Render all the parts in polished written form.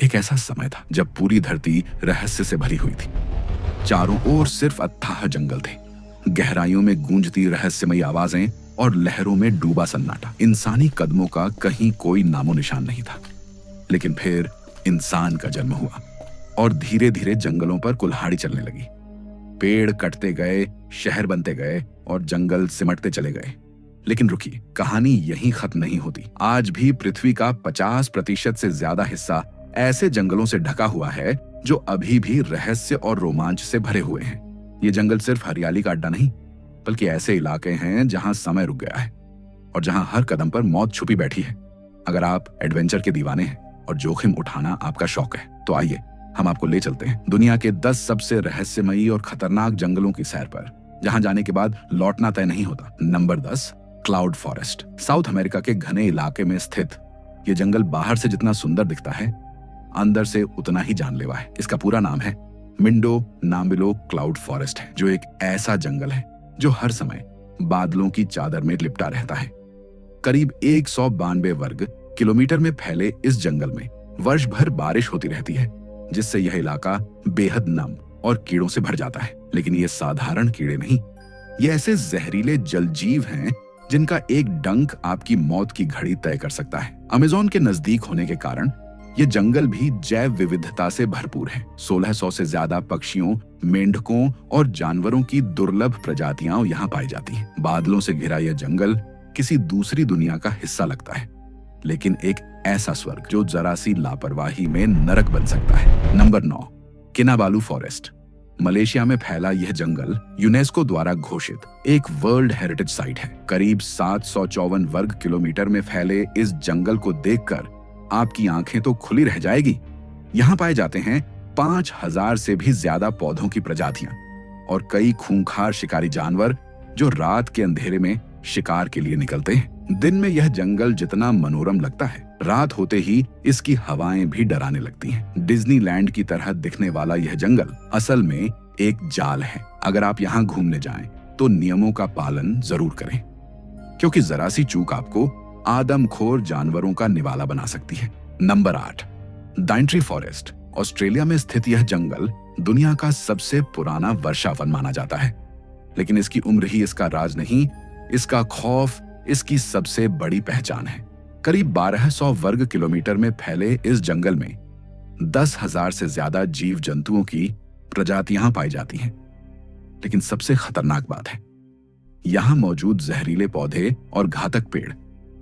एक ऐसा समय था जब पूरी धरती रहस्य से भरी हुई थी। चारों ओर सिर्फ अथाह जंगल थे, गहराइयों में गूंजती रहस्यमयी आवाजें और लहरों में डूबा सन्नाटा। इंसानी कदमों का कहीं कोई नामो निशान नहीं था। लेकिन फिर इंसान का जन्म हुआ और धीरे धीरे जंगलों पर कुल्हाड़ी चलने लगी। पेड़ कटते गए, शहर बनते गए और जंगल सिमटते चले गए। लेकिन रुकिए, कहानी यहीं खत्म नहीं होती। आज भी पृथ्वी का 50% से ज्यादा हिस्सा ऐसे जंगलों से ढका हुआ है जो अभी भी रहस्य और रोमांच से भरे हुए हैं। ये जंगल सिर्फ हरियाली का अड्डा नहीं, बल्कि ऐसे इलाके हैं जहां समय रुक गया है और जहां हर कदम पर मौत छुपी बैठी है। अगर आप एडवेंचर के दीवाने हैं और जोखिम उठाना आपका शौक है, तो आइए हम आपको ले चलते हैं दुनिया के 10 सबसे रहस्यमयी और खतरनाक जंगलों की सैर पर, जहां जाने के बाद लौटना तय नहीं होता। Number 10, cloud forest. South America के घने इलाके में स्थित ये जंगल बाहर से जितना सुंदर दिखता है, अंदर से उतना ही जानलेवा है। इसका पूरा नाम है मिंडो नाम्बिलो क्लाउड फॉरेस्ट है, जो एक ऐसा जंगल है जो हर समय बादलों की चादर में लिपटा रहता है। करीब 192 वर्ग किलोमीटर में फैले इस जंगल में वर्ष भर बारिश होती रहती है, जिससे यह इलाका बेहद नम और कीड़ों से भर जाता है। लेकिन ये साधारण कीड़े नहीं, ये ऐसे जहरीले जलजीव हैं जिनका एक डंक आपकी मौत की घड़ी तय कर सकता है। अमेज़न के नजदीक होने के कारण ये जंगल भी जैव विविधता से भरपूर है। 1600 से ज्यादा पक्षियों, मेंढकों और जानवरों की दुर्लभ प्रजातियां यहाँ पाई जाती हैं। बादलों से घिरा यह जंगल किसी दूसरी दुनिया का हिस्सा लगता है, लेकिन एक ऐसा स्वर्ग जो जरा सी लापरवाही में नरक बन सकता है। Number 9, किनाबालू forest. मलेशिया में फैला यह जंगल यूनेस्को द्वारा घोषित एक वर्ल्ड हेरिटेज साइट है। करीब 754 वर्ग किलोमीटर में फैले इस जंगल को देखकर आपकी आंखें तो खुली रह जाएगी। यहाँ पाए जाते हैं 5000 से भी ज्यादा पौधों की प्रजातियां और कई खूंखार शिकारी जानवर जो रात के अंधेरे में शिकार के लिए निकलते हैं। दिन में यह जंगल जितना मनोरम लगता है, रात होते ही इसकी हवाएं भी डराने लगती हैं। डिज्नीलैंड की तरह दिखने वाला यह जंगल असल में एक जाल है। अगर आप यहाँ घूमने जाएं, तो नियमों का पालन जरूर करें, क्योंकि जरा सी चूक आपको आदमखोर जानवरों का निवाला बना सकती है। Number 8, दाइंट्री forest. ऑस्ट्रेलिया में स्थित यह जंगल दुनिया का सबसे पुराना वर्षा वन माना जाता है। लेकिन इसकी उम्र ही इसका राज नहीं, इसका खौफ इसकी सबसे बड़ी पहचान है। करीब 1200 वर्ग किलोमीटर में फैले इस जंगल में 10,000 से ज्यादा जीव जंतुओं की प्रजातियां पाई जाती हैं। लेकिन सबसे खतरनाक बात है, यहां मौजूद जहरीले पौधे और घातक पेड़,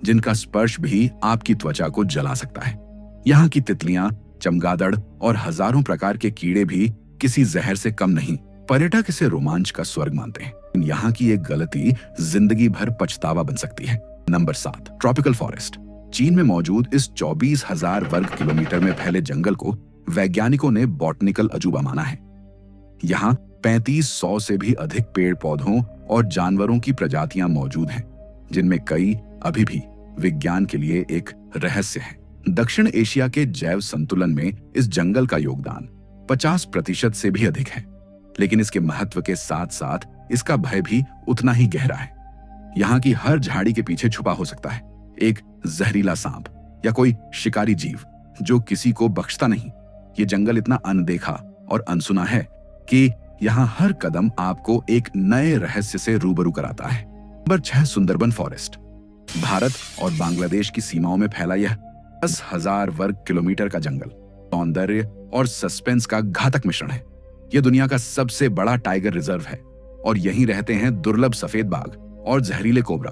जिनका स्पर्श भी आपकी त्वचा को जला सकता है। यहाँ की तितलियां, चमगादड़ और हजारों प्रकार के कीड़े भी किसी जहर से कम नहीं। पर्यटक इसे रोमांच का स्वर्ग मानते हैं। यहाँ की एक गलती जिंदगी भर पछतावा बन सकती है। Number 7, tropical forest. चीन में मौजूद इस 24,000 वर्ग किलोमीटर में फैले जंगल को वैज्ञानिकों ने बॉटनिकल अजूबा माना है। यहाँ 3500 से भी अधिक पेड़ पौधों और जानवरों की प्रजातियां मौजूद हैं, जिनमें कई अभी भी विज्ञान के लिए एक रहस्य है। दक्षिण एशिया के जैव संतुलन में इस जंगल का योगदान 50% से भी अधिक है। लेकिन इसके महत्व के साथ साथ इसका भय भी उतना ही गहरा है। यहाँ की हर झाड़ी के पीछे छुपा हो सकता है एक जहरीला सांप या कोई शिकारी जीव जो किसी को बख्शता नहीं। ये जंगल इतना अनदेखा और अनसुना है कि यहाँ हर कदम आपको एक नए रहस्य से रूबरू कराता है। Number 6, Sundarban forest. भारत और बांग्लादेश की सीमाओं में फैला यह 10,000 वर्ग किलोमीटर का जंगल सौंदर्य और सस्पेंस का घातक मिश्रण है। यह दुनिया का सबसे बड़ा टाइगर रिजर्व है और यहीं रहते हैं दुर्लभ सफेद बाघ और जहरीले कोबरा।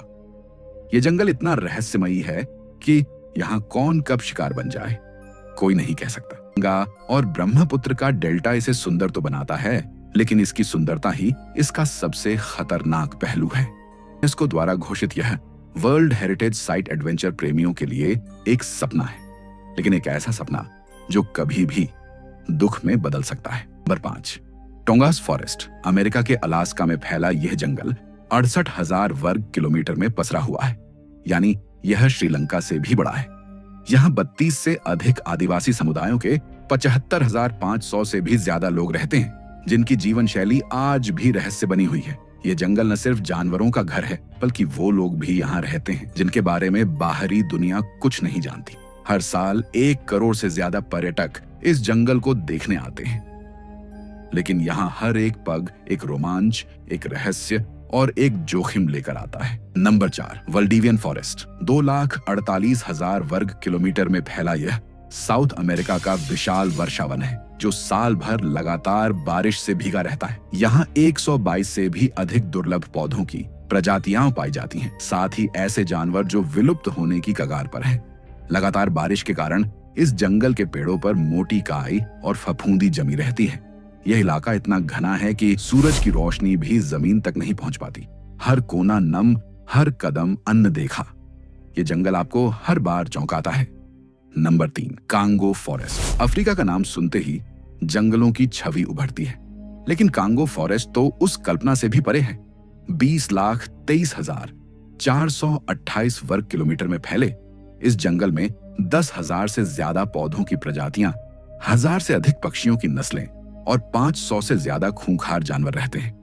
यह जंगल इतना रहस्यमयी है कि यहाँ कौन कब शिकार बन जाए कोई नहीं कह सकता। गंगा और ब्रह्मपुत्र का डेल्टा इसे सुंदर तो बनाता है, लेकिन इसकी सुंदरता ही इसका सबसे खतरनाक पहलू है। यूनेस्को द्वारा घोषित यह वर्ल्ड हेरिटेज साइट एडवेंचर प्रेमियों के लिए एक सपना है, लेकिन एक ऐसा सपना जो कभी भी दुख में बदल सकता है। Number 5, Tongass forest. अमेरिका के अलास्का में फैला यह जंगल 68,000 वर्ग किलोमीटर में पसरा हुआ है, यानी यह श्रीलंका से भी बड़ा है। यहाँ 32 से अधिक आदिवासी समुदायों के 75,500 से भी ज्यादा लोग रहते हैं, जिनकी जीवन शैली आज भी रहस्य बनी हुई है। ये जंगल न सिर्फ जानवरों का घर है, बल्कि वो लोग भी यहाँ रहते हैं जिनके बारे में बाहरी दुनिया कुछ नहीं जानती। हर साल 1 करोड़ से ज्यादा पर्यटक इस जंगल को देखने आते हैं। लेकिन यहाँ हर एक पग एक रोमांच, एक रहस्य और एक जोखिम लेकर आता है। Number 4, वाल्डिवियन forest. 2,48,000 वर्ग किलोमीटर में फैला यह साउथ अमेरिका का विशाल वर्षावन है, जो साल भर लगातार बारिश से भीगा रहता है। यहाँ 122 से भी अधिक दुर्लभ पौधों की प्रजातियां पाई जाती हैं, साथ ही ऐसे जानवर जो विलुप्त होने की कगार पर हैं। लगातार बारिश के कारण इस जंगल के पेड़ों पर मोटी काई और फफूंदी जमी रहती है। यह इलाका इतना घना है कि सूरज की रोशनी भी जमीन तक नहीं पहुंच पाती। हर कोना नम, हर कदम अन्न देखा। ये जंगल आपको हर बार चौंकाता है। Number 3, Congo forest. अफ्रीका का नाम सुनते ही जंगलों की छवि उभरती है, लेकिन कांगो फॉरेस्ट तो उस कल्पना से भी परे है। 20,23,428 वर्ग किलोमीटर में फैले इस जंगल में 10,000 से ज्यादा पौधों की प्रजातियां, 1,000 से अधिक पक्षियों की नस्लें और 500 से ज्यादा खूंखार जानवर रहते हैं।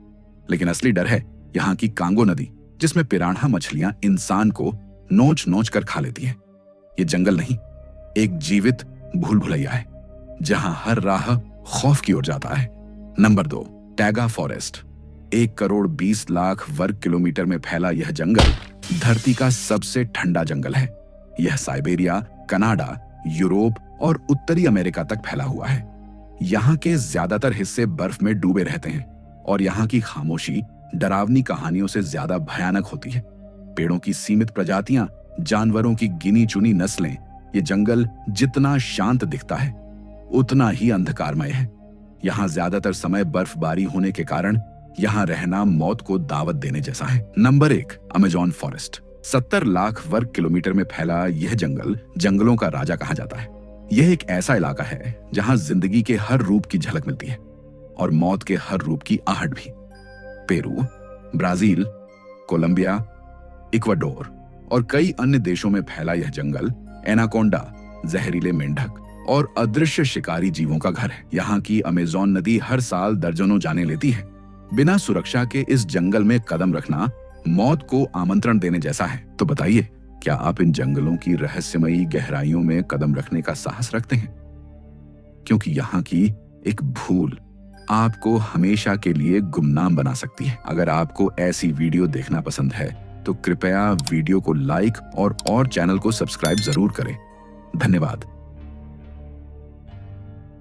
लेकिन असली डर है यहाँ की कांगो नदी, जिसमें पिरान्हा मछलियां इंसान को नोच नोच कर खा लेती हैं। ये जंगल नहीं, एक जीवित भूल भुलैया है, जहां हर राह खौफ की ओर जाता है। Number 2, taiga forest. 1,20,00,000 वर्ग किलोमीटर में फैला यह जंगल धरती का सबसे ठंडा जंगल है। यह साइबेरिया, कनाडा, यूरोप और उत्तरी अमेरिका तक फैला हुआ है। यहाँ के ज्यादातर हिस्से बर्फ में डूबे रहते हैं और यहाँ की खामोशी डरावनी कहानियों से ज्यादा भयानक होती है। पेड़ों की सीमित प्रजातियां, जानवरों की गिनी चुनी नस्लें, ये जंगल जितना शांत दिखता है उतना ही अंधकारमय है। यहाँ ज्यादातर समय बर्फबारी होने के कारण यहाँ रहना मौत को दावत देने जैसा है। Number 1, Amazon forest. 70 लाख वर्ग किलोमीटर में फैला यह जंगल जंगलों का राजा कहा जाता है। यह एक ऐसा इलाका है जहां जिंदगी के हर रूप की झलक मिलती है और मौत के हर रूप की आहट भी। पेरू, ब्राजील, कोलंबिया, इक्वाडोर और कई अन्य देशों में फैला यह जंगल एनाकोंडा, जहरीले मेंढक और अदृश्य शिकारी जीवों का घर है। यहाँ की अमेज़न नदी हर साल दर्जनों जाने लेती है। बिना सुरक्षा के इस जंगल में कदम रखना मौत को आमंत्रण देने जैसा है। तो बताइए, क्या आप इन जंगलों की रहस्यमयी गहराइयों में कदम रखने का साहस रखते हैं? क्योंकि यहाँ की एक भूल आपको हमेशा के लिए गुमनाम बना सकती है। अगर आपको ऐसी वीडियो देखना पसंद है तो कृपया वीडियो को लाइक और चैनल को सब्सक्राइब जरूर करें। धन्यवाद।